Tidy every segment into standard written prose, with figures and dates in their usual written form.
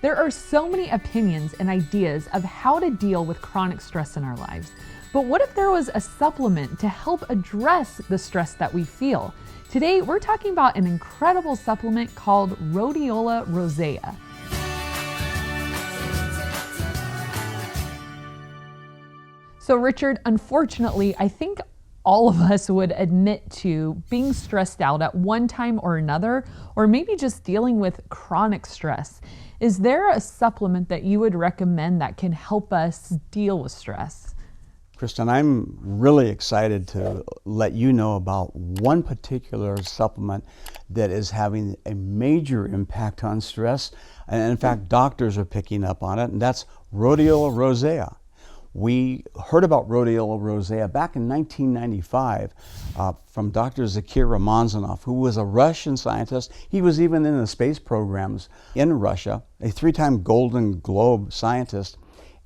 There are so many opinions and ideas of how to deal with chronic stress in our lives. But what if there was a supplement to help address the stress that we feel? Today, we're talking about an incredible supplement called RHODIOLA ROSEA. So Richard, unfortunately, I think all of us would admit to being stressed out at one time or another, or maybe just dealing with chronic stress. Is there a supplement that you would recommend that can help us deal with stress? Kristen, I'm really excited to let you know about one particular supplement that is having a major impact on stress. And in fact, doctors are picking up on it, and that's RHODIOLA ROSEA. We heard about RHODIOLA ROSEA back in 1995 from Dr. Zakir Ramanzanov, who was a Russian scientist. He was even in the space programs in Russia, a 3-time Golden Globe scientist.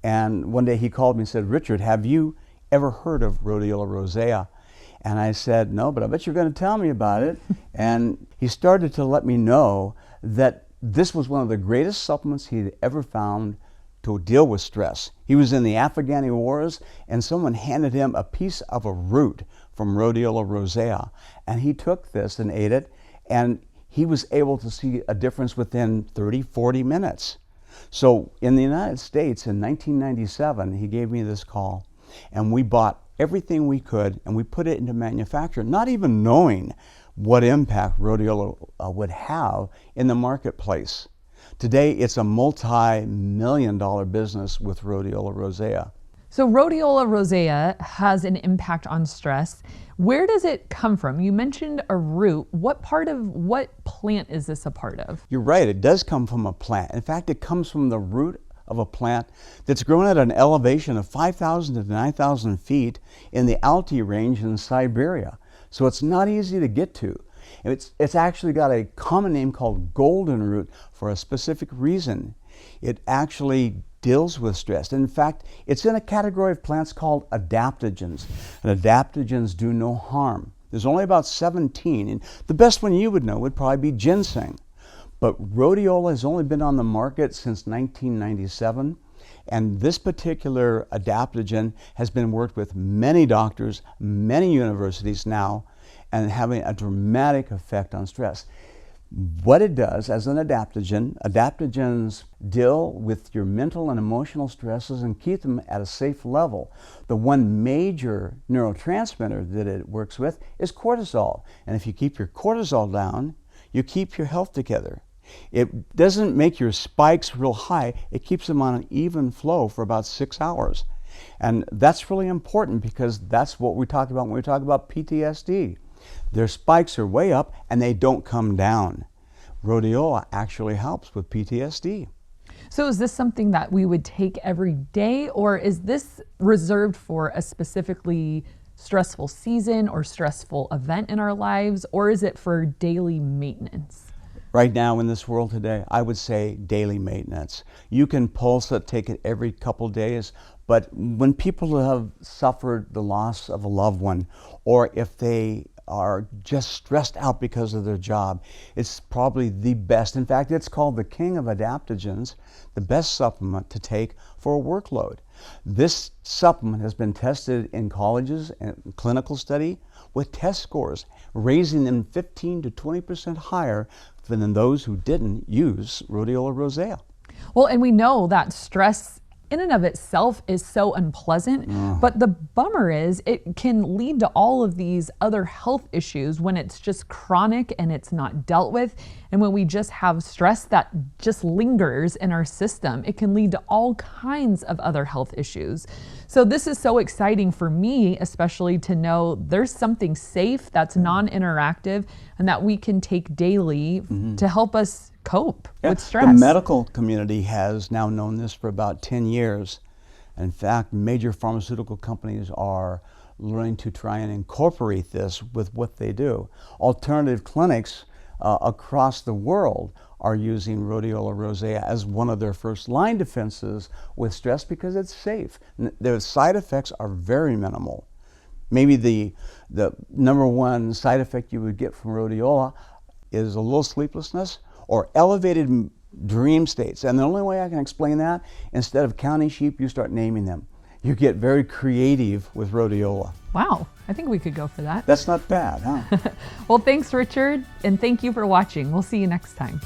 And one day he called me and said, "Richard, have you ever heard of RHODIOLA ROSEA?" And I said, "No, but I bet you're going to tell me about it." And he started to let me know that this was one of the greatest supplements he'd ever found to deal with stress. He was in the Afghani wars, and someone handed him a piece of a root from RHODIOLA ROSEA, and he took this and ate it, and he was able to see a difference within 30-40 minutes. So in the United States in 1997, he gave me this call, and we bought everything we could, and we put it into manufacture, not even knowing what impact RHODIOLA would have in the marketplace. Today, it's a multi-million-dollar business with RHODIOLA ROSEA. So RHODIOLA ROSEA has an impact on stress. Where does it come from? You mentioned a root. What plant is this a part of? You're right, it does come from a plant. In fact, it comes from the root of a plant that's grown at an elevation of 5,000 to 9,000 feet in the Altai range in Siberia. So it's not easy to get to. It's actually got a common name called golden root for a specific reason. It actually deals with stress. In fact, it's in a category of plants called adaptogens. And adaptogens do no harm. There's only about 17, and the best one you would know would probably be ginseng. But RHODIOLA has only been on the market since 1997, and this particular adaptogen has been worked with many doctors, many universities now, and having a dramatic effect on stress. What it does as an adaptogen, adaptogens deal with your mental and emotional stresses and keep them at a safe level. The one major neurotransmitter that it works with is cortisol. And if you keep your cortisol down, you keep your health together. It doesn't make your spikes real high, it keeps them on an even flow for about 6 hours. And that's really important because that's what we talk about when we talk about PTSD. Their spikes are way up and they don't come down. RHODIOLA actually helps with PTSD. So is this something that we would take every day, or is this reserved for a specifically stressful season or stressful event in our lives, or is it for daily maintenance? Right now in this world today, I would say daily maintenance. You can pulse it, take it every couple days, but when people have suffered the loss of a loved one, or if they are just stressed out because of their job, it's probably the best. In fact, it's called the king of adaptogens, the best supplement to take for a workload. This supplement has been tested in colleges and clinical study with test scores, raising them 15 to 20% higher than those who didn't use RHODIOLA ROSEA. Well, and we know that stress in and of itself is so unpleasant, but the bummer is it can lead to all of these other health issues when it's just chronic and it's not dealt with. And when we just have stress that just lingers in our system, it can lead to all kinds of other health issues. So this is so exciting for me, especially to know there's something safe that's non-interactive and that we can take daily to help us cope with stress. The medical community has now known this for about 10 years. In fact, major pharmaceutical companies are learning to try and incorporate this with what they do. Alternative clinics across the world are using RHODIOLA ROSEA as one of their first line defenses with stress because it's safe. The side effects are very minimal. Maybe the number one side effect you would get from RHODIOLA is a little sleeplessness or elevated dream states. And the only way I can explain that, instead of counting sheep, you start naming them. You get very creative with rhodiola. Wow, I think we could go for that. That's not bad, huh? Well, thanks, Richard, and thank you for watching. We'll see you next time.